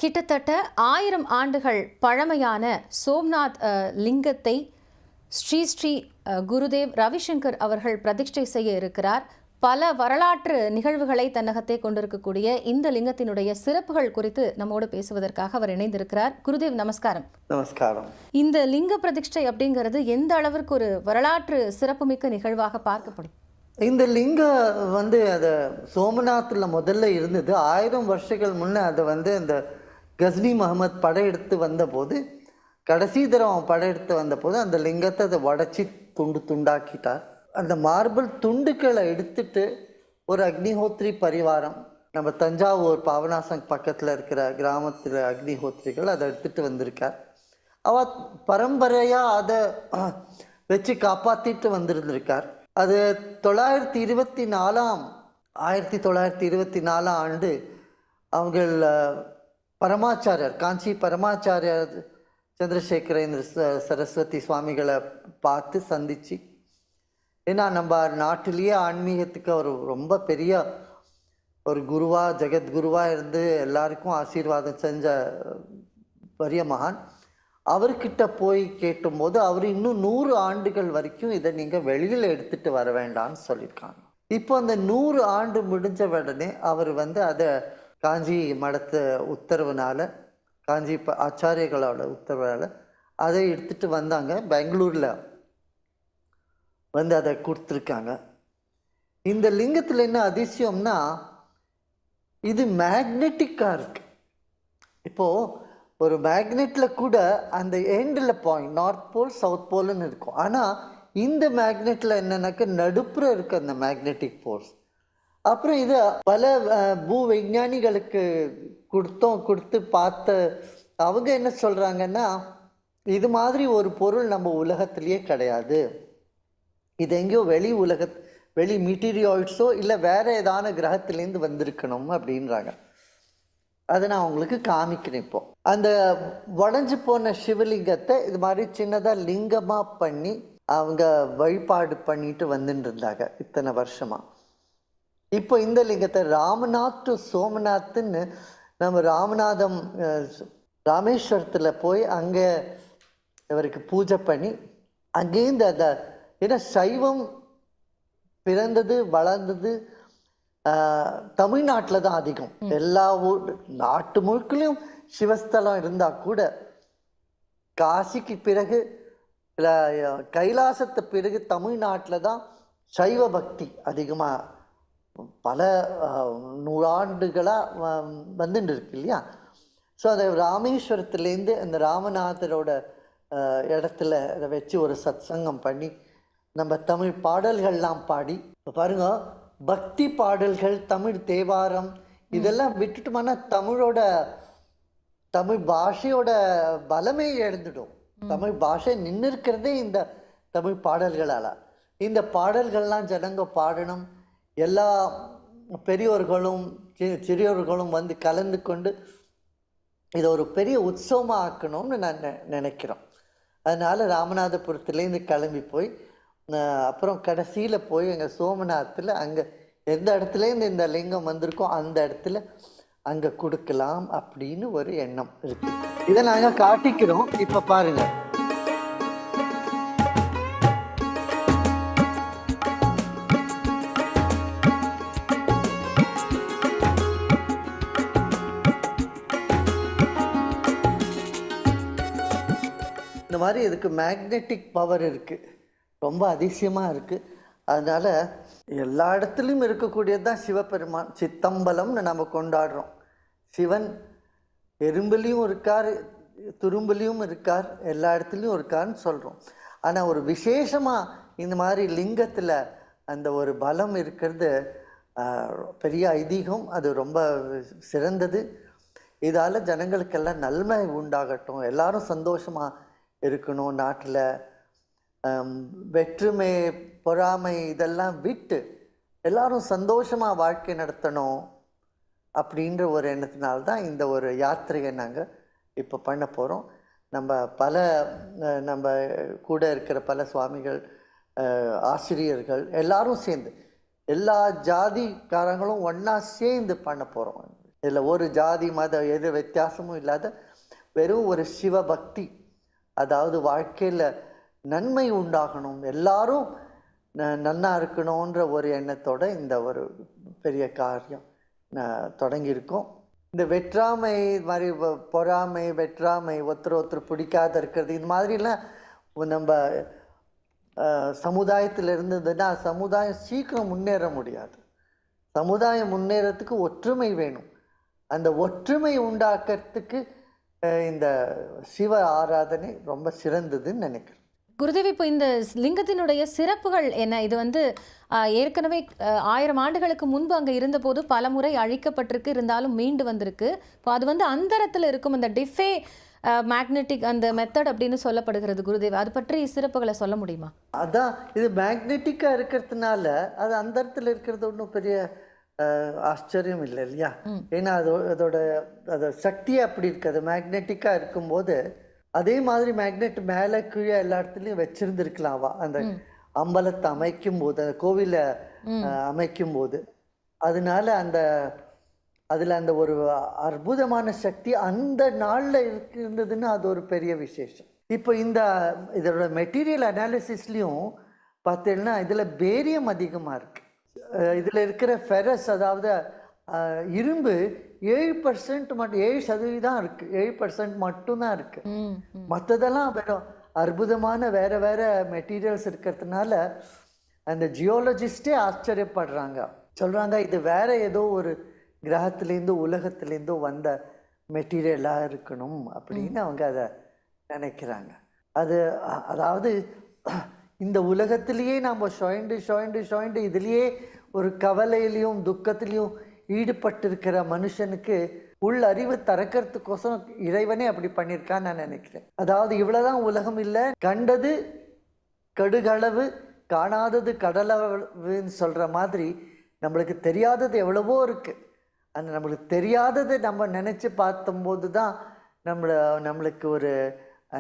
கிட்டத்தட்ட 1000 ஆண்டுகள் பழமையான சோம்நாத் லிங்கத்தை ஸ்ரீ குருதேவ் ரவிசங்கர் அவர்கள் பிரதிஷ்டை செய்ய இருக்கிறார். பல வரலாற்று நிகழ்வுகளை தன்னகத்தை கொண்டிருக்கக்கூடிய இந்த லிங்கத்தினுடைய சிறப்புகள் குறித்து நம்மோடு பேசுவதற்காக அவர் இணைந்திருக்கிறார். குருதேவ் நமஸ்காரம். நமஸ்காரம். இந்த லிங்க பிரதிஷ்டை அப்படிங்கிறது எந்த அளவிற்கு ஒரு வரலாற்று சிறப்புமிக்க நிகழ்வாக பார்க்கப்படும்? இந்த லிங்கம் அது சோமநாத்தில் முதல்ல இருந்தது. 1000 வருஷங்கள் முன்னே அதை அந்த கஸ்னி முகமது படையெடுத்து வந்தபோது, கடைசி தரம் படையெடுத்து வந்தபோது அந்த லிங்கத்தை அதை உடச்சி துண்டாக்கிட்டார். அந்த மார்பிள் துண்டுக்களை எடுத்துட்டு ஒரு அக்னிஹோத்ரி பரிவாரம், நம்ம தஞ்சாவூர் பாபநாசம் பக்கத்தில் இருக்கிற கிராமத்தில் அக்னிஹோத்ரிகள் அதை எடுத்துகிட்டு வந்திருக்கார். அவ பரம்பரையாக அதை வச்சு காப்பாற்றிட்டு வந்திருந்திருக்கார். அது 1924 ஆண்டு அவங்கள் பரமாச்சாரியர், காஞ்சி பரமாச்சாரியர் சந்திரசேகரேந்திர சரஸ்வதி சுவாமிகளை பார்த்து சந்திச்சு, ஏன்னா நம்ம நாட்டிலேயே ஆன்மீகத்துக்கு அவர் ரொம்ப பெரிய ஒரு குருவா, ஜெகத்குருவாக இருந்து எல்லாருக்கும் ஆசீர்வாதம் செஞ்ச பெரிய மகான். அவர்கிட்ட போய் கேட்டும்போது அவர் இன்னும் 100 ஆண்டுகள் வரைக்கும் இதை நீங்கள் வெளியில் எடுத்துகிட்டு வர வேண்டாம்னு சொல்லியிருக்காங்க. இப்போ அந்த 100 ஆண்டு முடிஞ்ச உடனே அவர் அதை காஞ்சி மடத்து உத்தரவுனால, காஞ்சி ஆச்சாரியர்களோட உத்தரவுனால அதை எடுத்துகிட்டு வந்தாங்க. பெங்களூரில் அதை கொடுத்துருக்காங்க. இந்த லிங்கத்தில் என்ன அதிசயம்னா, இது மேக்னெட்டிக்காக இருக்குது. இப்போது ஒரு மேக்னெட்டில் கூட அந்த எண்டில் பாயிண்ட் நார்த் போல் சவுத் போல்னு இருக்கும். ஆனால் இந்த மேக்னெட்டில் என்னன்னாக்க நடுப்புற இருக்குது அந்த மேக்னெட்டிக் போல்ஸ். அப்புறம் இது பல பூ விஞ்ஞானிகளுக்கு கொடுத்து பார்த்த அவங்க என்ன சொல்கிறாங்கன்னா, இது மாதிரி ஒரு பொருள் நம்ம உலகத்திலேயே கிடையாது, இது எங்கேயோ வெளி மெட்டீரியாய்ட்ஸோ இல்லை வேறு ஏதான கிரகத்திலேருந்து வந்திருக்கணும் அப்படின்றாங்க. அதை நான் உங்களுக்கு காமிக்கிறேன். இப்போ அந்த உடஞ்சி போன சிவலிங்கத்தை இது மாதிரி சின்னதாக லிங்கமாக பண்ணி அவங்க வழிபாடு பண்ணிட்டு வந்துட்டு இருந்தாங்க இத்தனை வருஷமாக. இப்போ இந்த லிங்கத்தை ராமநாத் டு சோமநாத்ன்னு நம்ம ராமேஸ்வரத்தில் போய் அங்கே இவருக்கு பூஜை பண்ணி அங்கேருந்து அதை, ஏன்னா சைவம் பிறந்தது வளர்ந்தது தமிழ்நாட்டில் தான் அதிகம். எல்லா நாட்டு முழுக்களையும் சிவஸ்தலம் இருந்தால் கூட காசிக்கு பிறகு இல்லை கைலாசத்தை பிறகு தமிழ்நாட்டில் தான் சைவ பக்தி அதிகமாக பல நூறாண்டுகளாக வந்துட்டு இருக்கு இல்லையா. ஸோ அந்த ராமேஸ்வரத்துலேருந்து அந்த ராமநாதரோட இடத்துல அதை வச்சு ஒரு சத்சங்கம் பண்ணி நம்ம தமிழ் பாடல்கள்லாம் பாடி, இப்போ பாருங்க, பக்தி பாடல்கள், தமிழ் தேவாரம் இதெல்லாம் விட்டுட்டோம்னா தமிழ் பாஷையோட பலமே எழுந்துடும். தமிழ் பாஷை நின்று இருக்கிறதே இந்த தமிழ் பாடல்களால். இந்த பாடல்கள்லாம் ஜனங்க பாடணும், எல்லா பெரியோர்களும் சிறியோர்களும் கலந்து கொண்டு இதை ஒரு பெரிய உற்சவமாக ஆக்கணும்னு நான் நினைக்கிறோம். அதனால் ராமநாதபுரத்துலேருந்து கிளம்பி போய் அப்புறம் கடைசியில் போய் எங்கள் சோமநாத்தில் அங்கே எந்த இடத்துலேருந்து இந்த லிங்கம் வந்திருக்கோ அந்த இடத்துல அங்கே கொடுக்கலாம் அப்படின்னு ஒரு எண்ணம் இருக்குது. இதை நாங்கள் காட்டிக்கிறோம். இப்போ பாருங்கள், இந்த மாதிரி இதுக்கு மேக்னெட்டிக் பவர் இருக்குது, ரொம்ப அதிசயமாக இருக்குது. அதனால் எல்லா இடத்துலையும் இருக்கக்கூடியது தான் சிவபெருமான். சித்தம்பலம்னு நம்ம கொண்டாடுறோம். சிவன் எறும்புலேயும் இருக்கார், துரும்புலேயும் இருக்கார், எல்லா இடத்துலையும் இருக்கார்னு சொல்கிறோம். ஆனால் ஒரு விசேஷமாக இந்த மாதிரி லிங்கத்தில் அந்த ஒரு பலம் இருக்கிறது பெரிய ஐதீகம். அது ரொம்ப சிறந்தது. இதால் ஜனங்களுக்கெல்லாம் நன்மை உண்டாகட்டும், எல்லாரும் சந்தோஷமாக இருக்கணும், நாட்டில் வெற்றுமை பொறாமை இதெல்லாம் விட்டு எல்லாரும் சந்தோஷமாக வாழ்க்கை நடத்தணும் அப்படின்ற ஒரு எண்ணத்தினால்தான் இந்த ஒரு யாத்திரையை நாங்கள் இப்போ பண்ண போகிறோம். நம்ம கூட இருக்கிற பல சுவாமிகள், ஆசிரியர்கள் எல்லாரும் சேர்ந்து, எல்லா ஜாதிக்காரங்களும் ஒன்றா சேர்ந்து பண்ண போகிறோம். இதில் ஒரு ஜாதி மத எது வித்தியாசமும் இல்லாத வெறும் ஒரு சிவபக்தி, அதாவது வாழ்க்கையில் நன்மை உண்டாகணும், எல்லாரும் நன்னா இருக்கணுன்ற ஒரு எண்ணத்தோட இந்த ஒரு பெரிய காரியம் தொடங்கியிருக்கோம். இந்த வெற்றாமை மாதிரி பொறாமை, வெற்றாமை, ஒருத்தர் பிடிக்காத இருக்கிறது, இது மாதிரிலாம் நம்ம சமுதாயத்தில் இருந்ததுன்னா சமுதாயம் சீக்கிரம் முன்னேற முடியாது. சமுதாயம் முன்னேறத்துக்கு ஒற்றுமை வேணும். அந்த ஒற்றுமை உண்டாக்கிறதுக்கு இந்த சிவ ஆராதனை ரொம்ப சிறந்ததுன்னு நினைக்கிறேன். குருதேவ், இப்போ இந்த லிங்கத்தினுடைய சிறப்புகள் என்ன? இது வந்து ஏற்கனவே 1000 ஆண்டுகளுக்கு முன்பு அங்கே இருந்தபோது பல முறை அழிக்கப்பட்டிருக்கு, இருந்தாலும் மீண்டு வந்திருக்கு. இப்போ அது வந்து அந்தரத்தில் இருக்கும் அந்த டிஃபே மேக்னெட்டிக் அந்த மெத்தட் அப்படின்னு சொல்லப்படுகிறது. குருதேவ், அது பற்றி சிறப்புகளை சொல்ல முடியுமா? அதான், இது மேக்னெட்டிக்காக இருக்கிறதுனால அது அந்தரத்தில் இருக்கிறது ஒன்றும் பெரிய ஆச்சரியம் இல்லை இல்லையா? ஏன்னா அதோட சக்தியே அப்படி இருக்குது. மேக்னெட்டிக்காக இருக்கும்போது அதே மாதிரி மேக்னெட் மேலே கீழே எல்லா இடத்துலையும் வச்சிருந்துருக்கலாவா அந்த அம்பலத்தை அமைக்கும் போது, அந்த கோவிலை அமைக்கும் போது. அதனால அதில் அந்த ஒரு அற்புதமான சக்தி அந்த நாளில் இருந்ததுன்னு அது ஒரு பெரிய விசேஷம். இப்போ இதோட மெட்டீரியல் அனாலிசிஸ்லேயும் பார்த்தீங்கன்னா இதில் பேரியம் அதிகமாக இருக்குது. இதில் இருக்கிற ஃபெரஸ், அதாவது இரும்பு 7% மட்டும், 7% இருக்குது, 7% மட்டும்தான் இருக்குது. மற்றதெல்லாம் வெறும் அற்புதமான வேற வேற மெட்டீரியல்ஸ் இருக்கிறதுனால அந்த ஜியோலஜிஸ்டே ஆச்சரியப்படுறாங்க. சொல்கிறாங்க இது வேற ஏதோ ஒரு கிரகத்துலேருந்தோ உலகத்துலேருந்தோ வந்த மெட்டீரியலாக இருக்கணும் அப்படின்னு அவங்க அதை நினைக்கிறாங்க. அதாவது இந்த உலகத்திலேயே நம்ம சுயண்டு இதுலேயே ஒரு கவலையிலையும் துக்கத்திலையும் ஈடுபட்டிருக்கிற மனுஷனுக்கு உள் அறிவு திறக்கிறதுக்கோசம் இறைவனே அப்படி பண்ணியிருக்கான்னு நான் நினைக்கிறேன். அதாவது இவ்வளோதான் உலகம் இல்லை, கண்டது கடுகளவு, காணாதது கடலவுன்னு சொல்கிற மாதிரி நம்மளுக்கு தெரியாதது எவ்வளவோ இருக்குது. அந்த நம்மளுக்கு தெரியாததை நம்ம நினச்சி பார்த்தம்போது தான் நம்மளுக்கு ஒரு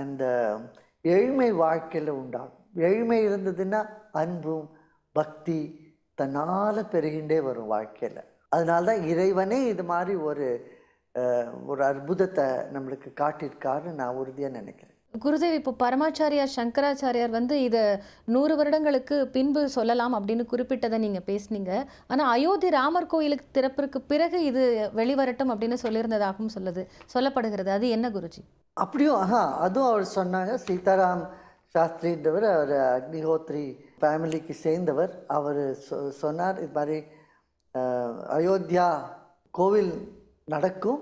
அந்த எளிமை வாழ்க்கையில் உண்டாகும். எளிமை இருந்ததுன்னா அன்பும் பக்தி தன்னால் பெருகின்றே வரும் வாழ்க்கையில். அதனால தான் இறைவனே இது மாதிரி ஒரு அற்புதத்தை நம்மளுக்கு காட்டியிருக்காருன்னு நான் உறுதியாக நினைக்கிறேன். குருதேவ், இப்போ பரமாச்சாரியார் சங்கராச்சாரியார் வந்து இதை 100 வருடங்களுக்கு பின்பு சொல்லலாம் அப்படின்னு குறிப்பிட்டதை நீங்கள் பேசுனீங்க. ஆனால் அயோத்தி ராமர் கோயிலுக்கு திறப்பிற்கு பிறகு இது வெளிவரட்டும் அப்படின்னு சொல்லியிருந்ததாகவும் சொல்லப்படுகிறது. அது என்ன குருஜி? அப்படியும் அதுவும் அவர் சொன்னாங்க. சீதாராம் சாஸ்திரின்றவர், அவர் அக்னிஹோத்ரி ஃபேமிலிக்கு சேர்ந்தவர். அவர் சொன்னார் இது மாதிரி அயோத்தியா கோவில் நடக்கும்,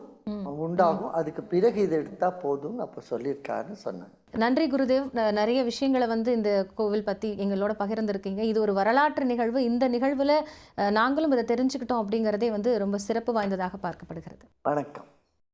உண்டாகும், அதுக்கு பிறகு இது எடுத்தால் போதும் அப்போ சொல்லியிருக்காருன்னு சொன்னாங்க. நன்றி குருதேவ். நிறைய விஷயங்களை வந்து இந்த கோவில் பற்றி எங்களோட பகிர்ந்துருக்கீங்க. இது ஒரு வரலாற்று நிகழ்வு. இந்த நிகழ்வில் நாங்களும் இதை தெரிஞ்சுக்கிட்டோம் அப்படிங்கிறதே வந்து ரொம்ப சிறப்பு வாய்ந்ததாக பார்க்கப்படுகிறது. வணக்கம்.